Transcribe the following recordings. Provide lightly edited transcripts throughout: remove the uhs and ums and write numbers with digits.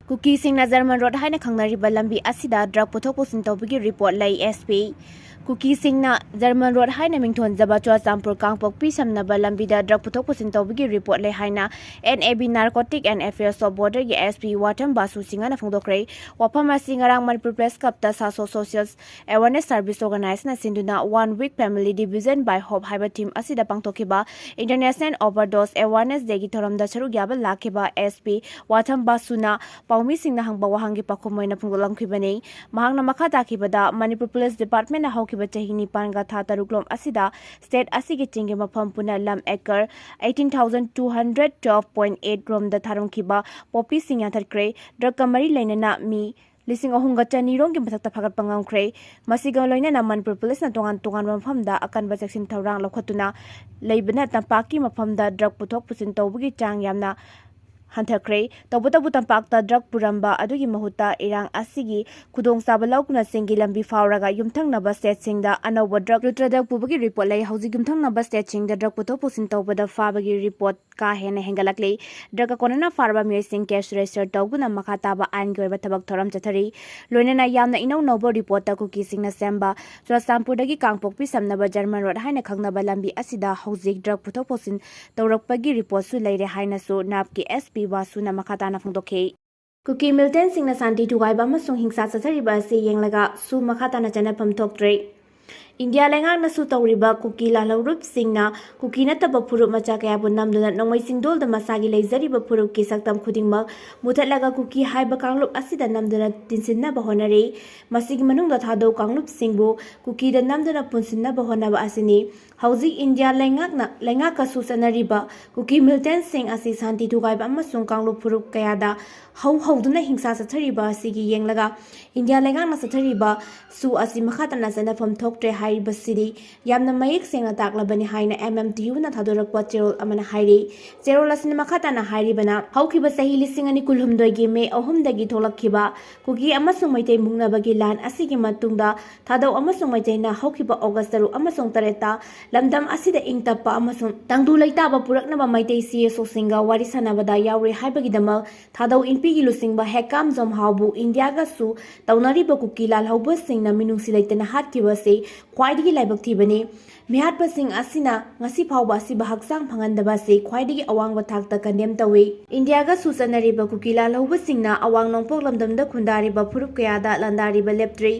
Kuki singna German road haina khangnariba lambi asida drug pothok posin tawbagi report lai SP Kuki singna German road haina mingthon jaba chwa champur kangpok pi samnaba lambi da drug pothok posin tawbagi report lai haina NAB Narcotic and Affairs of Border gi SP Watam Basu singa na phongdokre wafama singarang Manipur Press Club ta saso socials awareness service organize na sinduna 1 week family division by hope haiba team asida pangtokhiba international overdose awareness day gi thoramda charu gyaba lakhiba SP Watam Basuna Paumi Singna hangba wahangi pakumoina phunglamkhibani mahangna makha takibada Manipur Police Department na hawkiba chahini panga tha taruklom asida state asigi chingi mafam puna lam acre 18212.8 rom da tharumkhiba popi singya thakre drug kamari lainana mi Lising ahunga chani rong ki mathakta phagat pangamkhre masiga loina na Manipur Police na tongan mafamda akan ba section thawrang lokhatuna leibana tampaki mafamda drug puthok pusin tawbugi chang yamna Hanthakre, Tabuta Butampak, drug Puramba, Adugi Mahuta, Irang Asigi, Kudong Sabalakuna Singi Lambi Fauraga, Yumtang Naba Stetching, anouba drug Lutrada Pubagi report, lay housing Yumtang Naba Stetching, the drug Putopusin Toba, the Fabagi report, Kahena Hengalakle, Dragakonana Farba Mursing Cash Register, Toguna Makataba, and Goba Tabak Toram Chatari, Lunana Yamna Ino Nobo reporter Kuki Singna Samba, Sampudagi Kangpok Pisam Naba German Road Haina Kangnaba Lambi Asida, Housing drug Putoposin, Torokpagi report Sulay Haina so Napki SP. Wasuna makatana phongdokhe Kuki Militant singna santi tuwaiba amasung hingsa sathariba ase yenglaga su makatana chatnapham thoktre India lengang na su tawriba Kuki lalarup singna Kuki nataba phurup macha kaya bu namduna nongmai singdol da masagi leizariba phurup ki saktam khudingmak muthatlaga Kuki haiba kanglup asida namduna tinsinna ba honare masigi manungda thado kanglup singbu Kuki da namduna punsinna ba honaba asini Hauzi India lengak ka su sanariba Kuki Militant sing asi santi thugaiba amasung kanglup phurup kaya da hauduna hingsa sathariba asigi yenglaga India lengang na sathariba su asi makhatana chatnapham thoktre hyriba city yamna mayek sengna taklabani haina MMTU na thadorakpa cherol amana hairi cherol asina makhatana hairibana haukiba sahi lisingani kulhumdoi gi me ahumdagi tholakhiba Kuki amasung maitei mungnabagi lan asigi matungda thadau amasung maitei na haukiba August 3 amasung 3 ta lamdam asida ingtappa amasung tangdu leitaba puraknaba maitei CSO singa wari sanabada yaure haibagi damal thadau inpigi lusingba hekam jomhaubu India ga su taunariba Kuki lal hauba singna minungsi leitana hatkiba se khwaidigi laibak thibani mihatpa sing asina ngasi phawba asiba haksang phangandaba se khwaidigi awangba thakta kandem tawi India ga su sanariba Kuki lal hauba singna awang nongpok lamdamda khundariba phurup kayada landariba leptri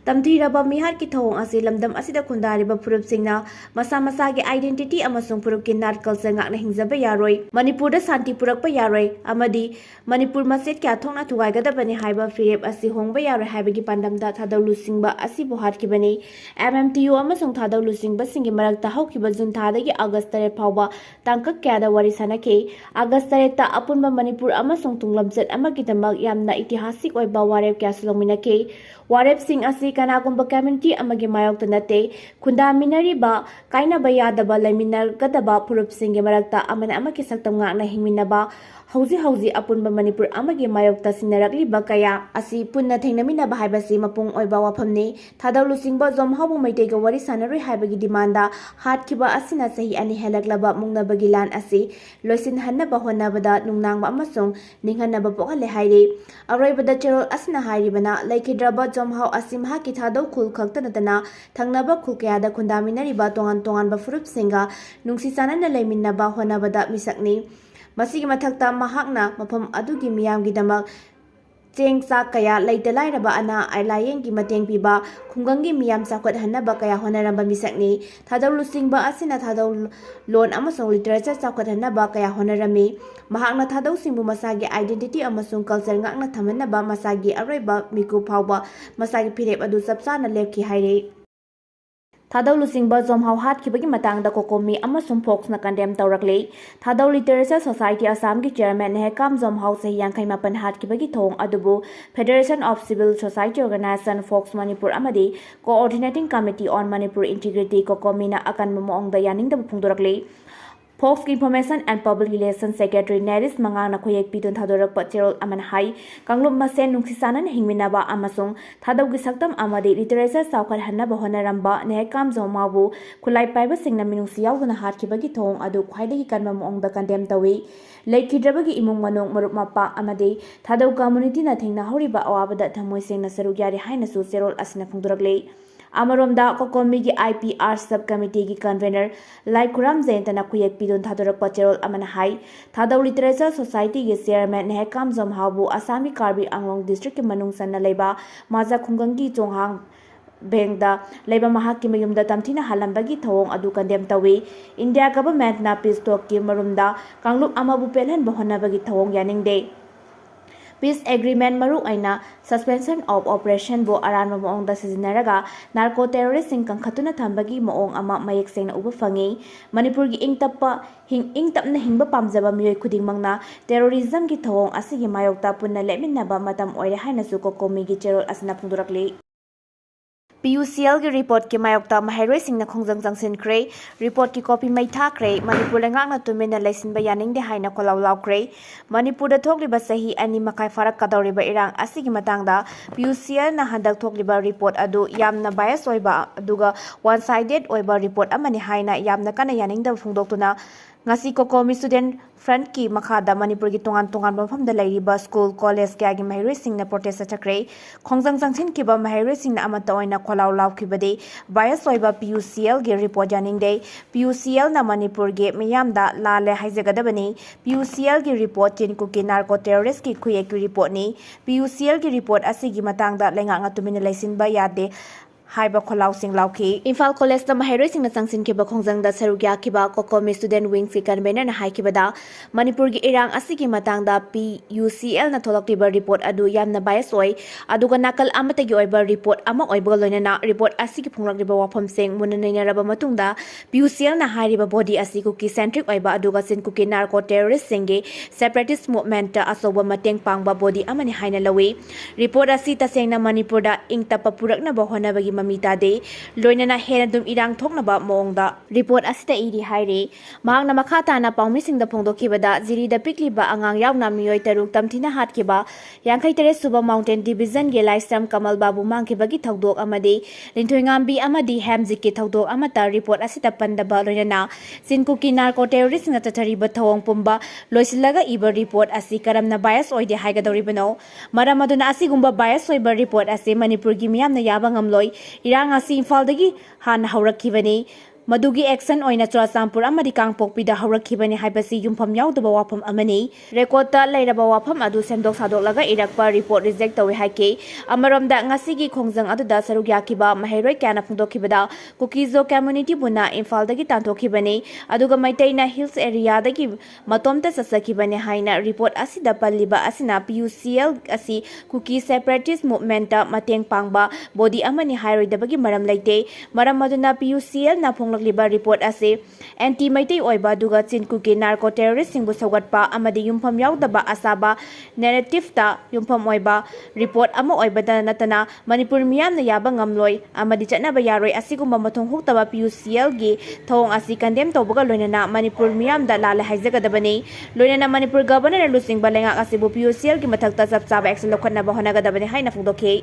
Tamthiraba mihar ki thawong asi lamdam asida khundariba phurup singna masa masagi identity amasung phurup ki nat culture ngakna hingjaba yaroi Manipur da santi purakpa yaroi amadi Manipur maset kya thongna thugai gadabani haiba firep asi hongba yaroi haibagi pandamda thadaw lusingba asi bohat kibani MMTU amasung thadaw lusingba singi marakta haukiba jun thadagi August 3 phawba tangkak kyada wari sanake August 3 ta apunba Manipur amasung tunglamjet amagi damak yamna itihasik oiba warep kya sulongminake warep sing asi kanagumba community amagi mayokta nate khunda minariba kainaba yadaba laminar gadaba phurup singi marakta amana amaki saktam ngakna hingminaba hauzi apunba Manipur amagi mayokta sinarakliba kaya asi punna thengnaminaba haibasi mapung oiba wafamni thadaw lusingba jomhabu maiteiga wari sanaroi haibagi demanda hatkiba asina sahi ani helaklaba mungnabagi lan asi loisin hannaba honabada nungnangba amasung ninghanaba pokale haire aroibada cherol asina hairibana laikhidraba jomhau asimha ki thadaw khul khakta natana thangnaba khul kayada khundaminariba tongan ba furup singa nungsi sanana leiminaba honabada misakni Masigi mathakta mahakna mafam adugi miyamgi damak cheng sa kaya laita lairaba ana ailayengi mateng piba khungangi miyam sakot hanaba kaya honaramba misakni thadaw lusingba asina thadaw lon amasung literature sakot hanaba kaya honarami mahakna thadaw singbu masagi identity amasung culture ngakna thamanaba masagi aroiba miku phawba masagi phirep adu sapsana lepki haire Thadaw lusingba jomhau hatkibagi matangda kokomi amasung fox na condemn tawrakle Thadaw Literature Society Assam gi chairman hekam jomhau sahi yangkai mapan hatkibagi thong adubu Federation of Civil Society Organization Fox Manipur amadi Coordinating Committee on Manipur Integrity kokomi na akan mamoongda yaningda phungdorakle Post Information and Public Relations Secretary Neris Mangana Koyek Pitun Thadorak Pacherol Amanhai, Kanglum Masen Nungsisanan Hingminaba Amasung, Thadog Saktam Amadi, Literature Saukar Hanaba Honaramba, Nehekam Zomabu, Kulai paosingna Minusia Guna Harkibagi Tong, Adu Kwaidi Kanam on the condemned away, Lake Kidrabagi Imung Manong Marupmapa Amadi, Thadog community nothing na hyriba Awabada Tamoising Nasarugari Hinasu Serol Asina Kunduragle. Amaromda Kokomigi IPR Subcommittee ki Convener Lai Kuram Zentana Kuyek Pidun Thadorak Pacherol Amanahai Thadaw Literature Society ki Chairman Nehekam Zomhabu Asami Karbi Anglong District ki Manung Sanna Leiba Maza Khungangi Chonghang Bengda Leiba Mahaki Mayumda Tamtina Halambagi Thawong Adu Condemn Tawi India Government na Peace Talk ki Marumda Kanglup Amabu Pelhan Bahonabagi Thawong Yaningde Peace Agreement maru oina suspension of operation bo aranba moong da sizinaraga narco terrorist sing kangkhatuna thambagi moong ama mayek sengna uba fangi Manipur gi ingtapna hingba pamjaba miyoi khudingmangna terrorism gi thawong asigi mayokta punna leminaba matam oire haina su kokomi gi cherol asna phungdurakle PUCL की report के मायोक्ता महरोई Singh खोंजंग जंगसिनख्रे report की copy मई थाख्रे मणिपुर लेंगांगना तुमिना लेसिनबा यानिंगदे हाइना कोलाव लावख्रे मणिपुर थोकलिबा सही अनि मखाई फरक कदौरिबा इरांग असिगी मतंगदा PUCL ना हंदक थोकलिबा report अदु यामना बायस ओइबा अदुगा वन साइडेड ओइबा रिपोर्ट अमनि हाइना यामना kana यानिंगदा फुंगदोक्तुना ngasi kokomi student front ki makhada manipur gi tongan mafam da lairiba school college kya gi mahiroi singna protest chakre khongjang jangsin ki ba mahiroi singna amata oina kholaw law ki bade bias oiba PUCL gi report janing de PUCL na manipur gi miyam da lale haijagada bani PUCL gi report tin ku ki narco terrorist ki khuye ki report ni PUCL gi report asigi matang da lenga nga tumina laisin ba yade Hyriba Kolau Sing Lauki. Infal College the Mahiroi Sing the Sangsin Kiba Khongjang the Sarugya Kiba Kokomi Student Wing Fi Convener na Haikibada Manipur gi Irang Asigi Matang da PUCL na Tholoktiba report adu yam na bias oi aduga nakal amatagi oiba report ama oiba loina na report asigi phunglakliba wafam sing munanaina raba matungda PUCL na Hyriba body asiku ki centric oiba aduga sin kuki narco terrorist singi separatist movement ta asoba mateng pangba body amani haina lawi report asi tasengna Manipur da ingtapa purakna bahona bagi mamita de loinana hena dum irang thoknaba moongda report asita iri haire mahangna makhata na paumi singda phongdokibada jiri da pikliba angang yauna miyoi taruk tamthina hatkiba yangkhai tere suba mountain division ge laistam kamal babu mangkibagi thodok amade linthoingambi amadi hamzik ke thodok amata report asita pandaba loinana sinku ki narco terrorist na tathari ba thawong pumba loisilaga iba report asi karamna bias oide haigadori bano maramaduna asigumba bias oiba report ase manipur gi miyamna yaba ngamloi Irang asi Infaldagi han haurakibani Madugi action oina Churachampur amadi Kangpokpida haurakibani haibasi yumpham yaudaba wafam amani rekota lairaba wafam adu semdok sadolaga irakpa report reject tawi haike amaromda ngasigi khongjang aduda sarugyakiba mahiroi kana phungdokibada Kukizo community buna Infaldagi tanthokibani aduga maitaina hills area dagi matomta sasakibani haina report asida palliba asina PUCL asi Kuki separatist movement ta mateng pangba body amani hairoidabagi maram laite maram maduna PUCL na liba report ase anti maitai oiba duga chinku ke narco terrorist singbu sogatpa amadi yumpham yaudaba asaba narrative ta yumpham oiba report ama oiba da natana manipur miyam na yaba ngamloi amadi chatnaba yaroi asigumba mathong huktaba PUCL gi thong asi condemn tobaga loinana manipur miyam da lala haijagadabani loinana manipur governor lusing balenga asibu PUCL gi mathakta chapchaba action lokhanna ba honagadabani haina phungdokhe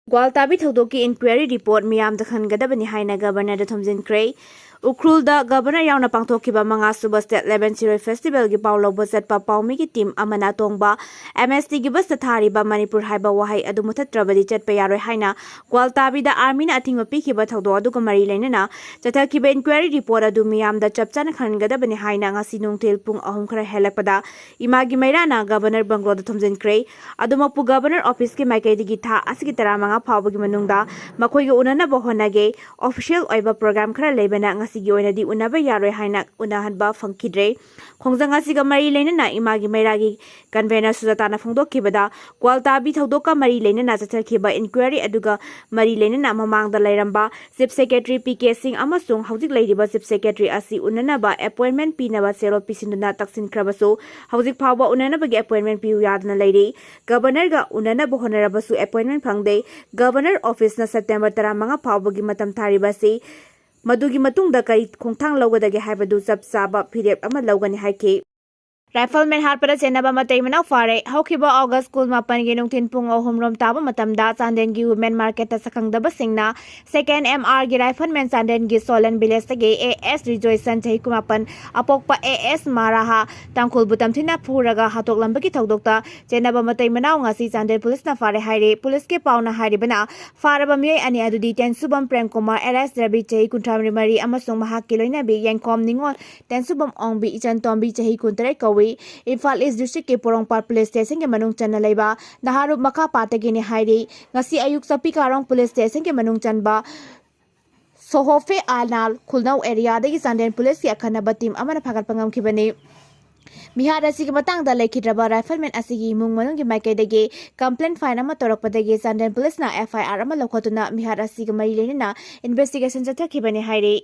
Gwaltabi Thodoki inquiry report Miam the Khangadabani Haina Governor the thomjinkhre Ukrul the Governor Yauna Pangtokiba Manga Suba State 11 Festival gi Paulo Bosat pa Paumi ki team Amana Tongba MST gi bas Thariba Manipur Haiba Wahai adu muthatrabadi chatpa yaroi haina Gwaltabi the army na athing mapi ki ba thodo adu ko mari leinana chathaki ba inquiry report adu Miam the chapchana Khangadabani Haina ngasi nungtel pung ahum khara helakpada imagi mairana Governor Banglo the thomjinkhre adu mapu Governor office ki maikai digi tha asigi taramanga phawbagi manungda makhoi gi unana bohonage official oiba program khara leibana Sigi oina di unaba yaroi haina unahanba fangkidre khongjang asiga mari leinana imagi mairagi convener sujatana phongdokibada Gwaltabi thodoka mari leinana chathakhiba inquiry aduga mari leinana mamangda lairamba chief secretary PK Singh amasung haujik leiriba chief secretary asi unanaba appointment pinaba sero pisinduna taksin krabasu haujik phawba unanaba gi appointment piu yadna leiri governor ga unanaba honarabasu appointment phangde governor office na September 15 phawba gi matam tharibasi ꯃꯗꯨꯒꯤ ꯃꯇꯨꯡꯗ ꯀꯔꯤ ꯈꯣꯡꯊꯥꯡ ꯂꯧꯒꯗꯒꯦ ꯍꯥꯏꯕꯗꯨ ꯆꯞ ꯆꯥꯕ ꯐꯤꯔꯦꯞ ꯑꯃ ꯂꯧꯒꯅꯤ ꯍꯥꯏꯈꯤ꯫ राइफलमैन हाटपदा चेनबा मतै मनाव फारे हौखिबा ऑगस्ट कुल मापनगी नुंथिन पुंग अहुमरोम ताबा मतमदा चांदेनगी वुमेन मार्केट सकंगदबा सिंगना सेकेंड एमआर गी राइफलमैन चांदेनगी सोलन विलेज तगे एएस रिजॉइसन चही कुमापन अपोकपा एएस माराहा तांखुल बुतमथिना फुरगा हातोकलंबगी थौदोक्ता चेनबा मतै मनाव ngasi चांदेन पुलिसना फारे हाइरे पुलिस के पावना हाइरिबना फारबा मियै अनि अदुदी टेंसुबम प्रेम कुमार एलएस रवि चही कुंठामरि मरी अमसुंग महाकी लोइनाबी यंगकोम निंगोल टेंसुबम ओंगबी इचन तोंबी चही कुंतरै इम्फाल ईस्ट डिस्ट्रिक्ट के पोरोंगपाट पुलिस स्टेशन के मनुंग चन्ना लेबा नहारुप मखा पातगिनी हाइरी ngasi ayuk sapi karong police station के मनुंग चनबा सोहोफे आनाल खुलनाउ एरिया दगी चांदेन पुलिस की अखनबा टीम अमना फागटपा ngamkhibani मिहार असिगी मतंगदा लेखिद्रबा राइफलमैन असिगी इमुंग मनुंगी माइकैदगी कंप्लेंट फाइन अमा तोरकपदगी चांदेन पुलिसना एफआईआर अमा लौखतुना मिहार असिगी मरी लेना इन्वेस्टिगेशन चथखिबani हाइरी।